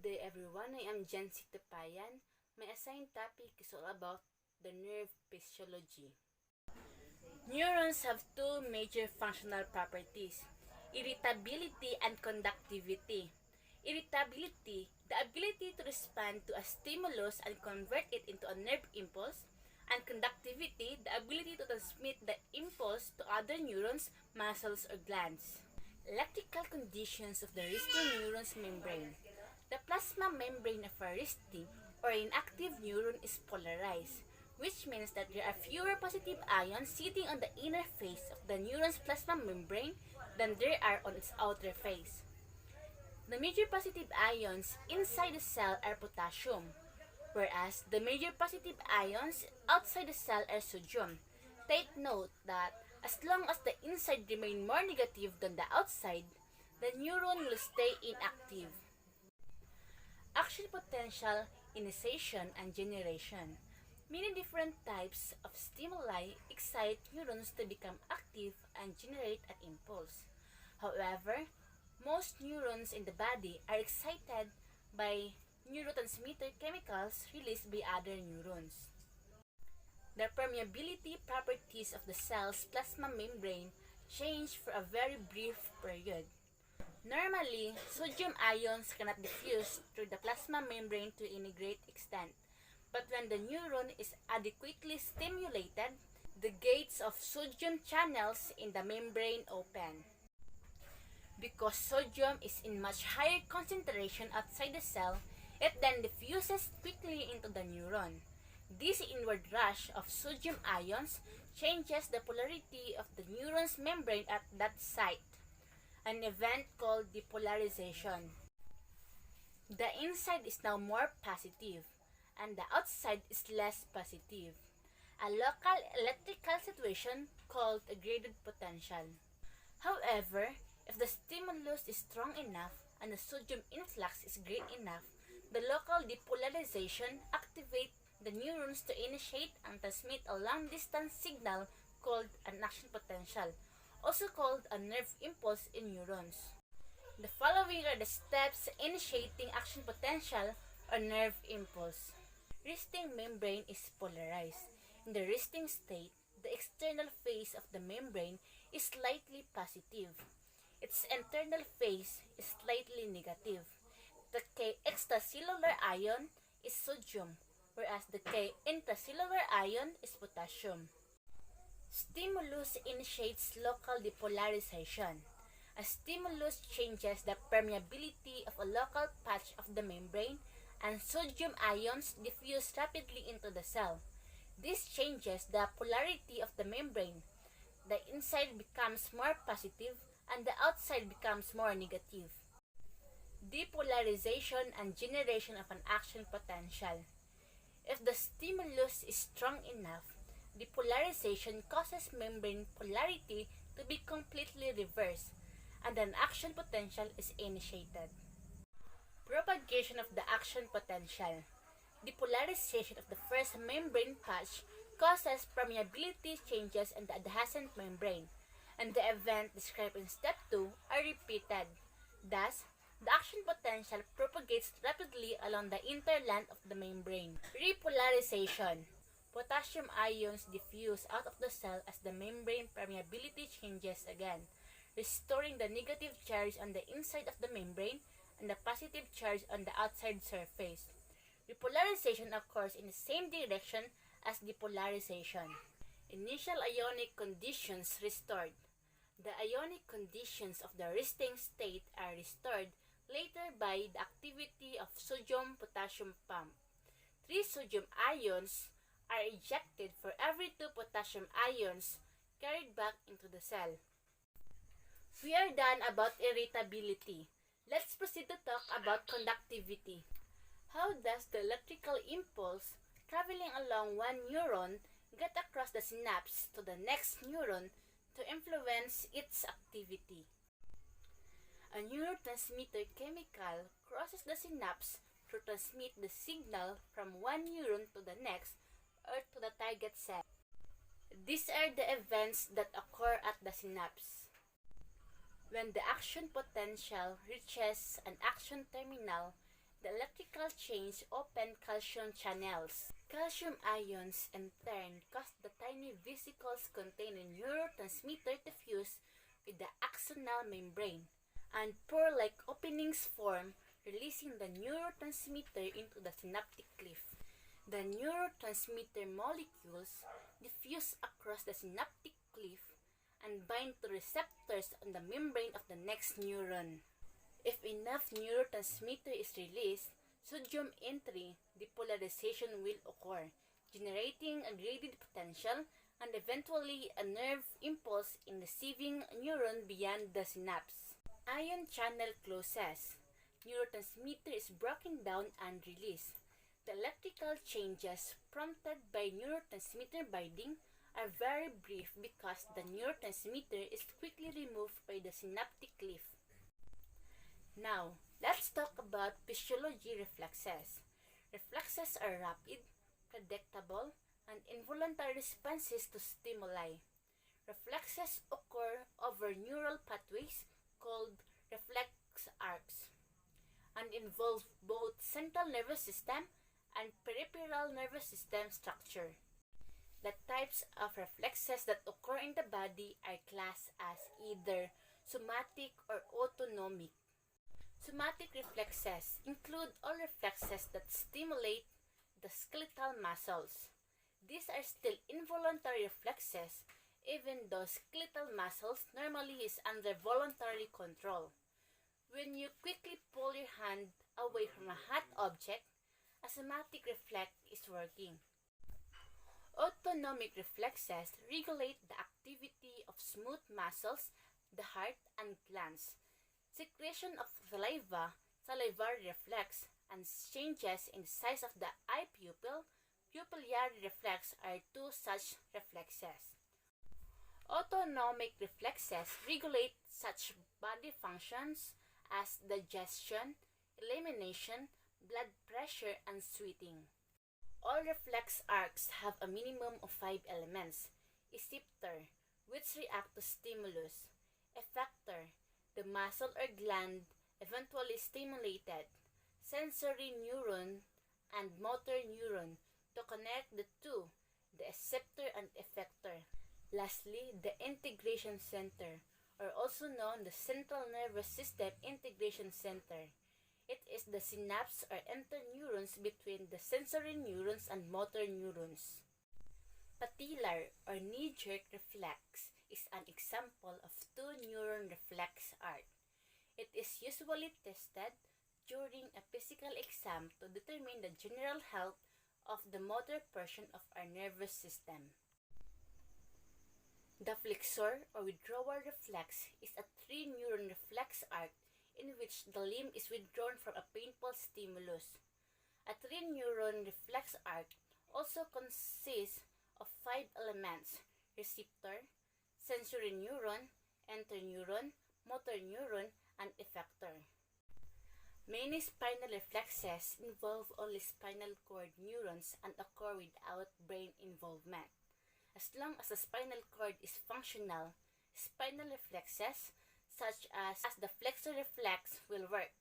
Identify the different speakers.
Speaker 1: day everyone, I am Jency Tapayan. My assigned topic is all about the nerve physiology. Neurons have two major functional properties, irritability and conductivity. Irritability, the ability to respond to a stimulus and convert it into a nerve impulse, and conductivity, the ability to transmit the impulse to other neurons, muscles, or glands. Electrical conditions of the resting neuron's membrane. The plasma membrane of a resting or inactive neuron is polarized, which means that there are fewer positive ions sitting on the inner face of the neuron's plasma membrane than there are on its outer face. The major positive ions inside the cell are potassium, whereas the major positive ions outside the cell are sodium. Take note that as long as the inside remain more negative than the outside, the neuron will stay inactive. Action potential, initiation, and generation. Many different types of stimuli excite neurons to become active and generate an impulse. However, most neurons in the body are excited by neurotransmitter chemicals released by other neurons. The permeability properties of the cell's plasma membrane change for a very brief period. Normally, sodium ions cannot diffuse through the plasma membrane to any great extent, but when the neuron is adequately stimulated, the gates of sodium channels in the membrane open. Because sodium is in much higher concentration outside the cell, it then diffuses quickly into the neuron. This inward rush of sodium ions changes the polarity of the neuron's membrane at that site, an event called depolarization. The inside is now more positive, and the outside is less positive, a local electrical situation called a graded potential. However, if the stimulus is strong enough and the sodium influx is great enough, the local depolarization activates the neurons to initiate and transmit a long-distance signal called an action potential, also called a nerve impulse in neurons. The following are the steps initiating action potential or nerve impulse. Resting membrane is polarized. In the resting state, the external phase of the membrane is slightly positive. Its internal phase is slightly negative. The K extracellular ion is sodium, whereas the K intracellular ion is potassium. Stimulus initiates local depolarization. A stimulus changes the permeability of a local patch of the membrane, and sodium ions diffuse rapidly into the cell. This changes the polarity of the membrane. The inside becomes more positive, and the outside becomes more negative. Depolarization and generation of an action potential. If the stimulus is strong enough, depolarization causes membrane polarity to be completely reversed, and an action potential is initiated. Propagation of the action potential. Depolarization of the first membrane patch causes permeability changes in the adjacent membrane, and the event described in step 2 are repeated. Thus, the action potential propagates rapidly along the interland of the membrane. Repolarization. Potassium ions diffuse out of the cell as the membrane permeability changes again, restoring the negative charge on the inside of the membrane and the positive charge on the outside surface. Repolarization occurs in the same direction as depolarization. Initial ionic conditions restored. The ionic conditions of the resting state are restored later by the activity of sodium-potassium pump. 3 sodium ions are ejected for every 2 potassium ions carried back into the cell. We are done about irritability. Let's proceed to talk about conductivity. How does the electrical impulse traveling along one neuron get across the synapse to the next neuron to influence its activity? A neurotransmitter chemical crosses the synapse to transmit the signal from one neuron to the next or to the target cell. These are the events that occur at the synapse. When the action potential reaches an action terminal, The electrical change opened calcium channels. Calcium ions in turn caused the tiny vesicles containing neurotransmitter to fuse with the axonal membrane, and pore-like openings form, releasing the neurotransmitter into the synaptic cliff. The neurotransmitter molecules diffuse across the synaptic cliff and bind to receptors on the membrane of the next neuron. If enough neurotransmitter is released, sodium entry depolarization will occur, generating a graded potential and eventually a nerve impulse in receiving neuron beyond the synapse. Ion channel closes. Neurotransmitter is broken down and released. The electrical changes prompted by neurotransmitter binding are very brief because the neurotransmitter is quickly removed by the synaptic cliff. Now, let's talk about physiology reflexes. Reflexes are rapid, predictable, and involuntary responses to stimuli. Reflexes occur over neural pathways called reflex arcs and involve both central nervous system and peripheral nervous system structure. The types of reflexes that occur in the body are classed as either somatic or autonomic. Somatic reflexes include all reflexes that stimulate the skeletal muscles. These are still involuntary reflexes, even though skeletal muscles normally is under voluntary control. When you quickly pull your hand away from a hot object, a somatic reflex is working. Autonomic reflexes regulate the activity of smooth muscles, the heart, and glands. Secretion of saliva, salivary reflex, and changes in the size of the eye pupil, pupillary reflex are two such reflexes. Autonomic reflexes regulate such body functions as digestion, elimination, blood pressure, and sweating. All reflex arcs have a minimum of 5 elements. Receptor, which react to stimulus. Effector, the muscle or gland eventually stimulated. Sensory neuron and motor neuron to connect the two, the receptor and effector. Lastly, the integration center, or also known the central nervous system integration center. It is the synapse or interneurons between the sensory neurons and motor neurons. Patellar or knee-jerk reflex is an example of two-neuron reflex arc. It is usually tested during a physical exam to determine the general health of the motor portion of our nervous system. The flexor or withdrawal reflex is a three-neuron reflex arc in which the limb is withdrawn from a painful stimulus. A three-neuron reflex arc also consists of 5 elements: receptor, sensory neuron, interneuron, motor neuron, and effector. Many spinal reflexes involve only spinal cord neurons and occur without brain involvement. As long as the spinal cord is functional, spinal reflexes, such as the flexor reflex, will work.